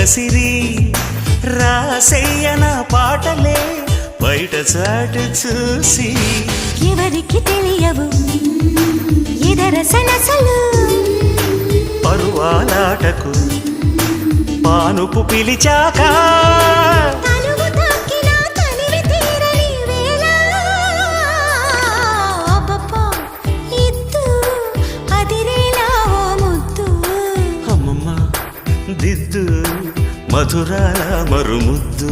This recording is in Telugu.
సిరి రాసయ్యన పాటలే బయట చాటు చూసి ఎవరికి తెలియవు ఇదర సలసలు పరువాలాటకు పానుపు పిలిచాక తనువు తాకినా తనివి తీరని వేళ అబ్బబ్బా ఇద్దు అదిరేలా ఓ ముద్దు అమ్మమ్మ దిద్దు మధురాల మరుముద్దు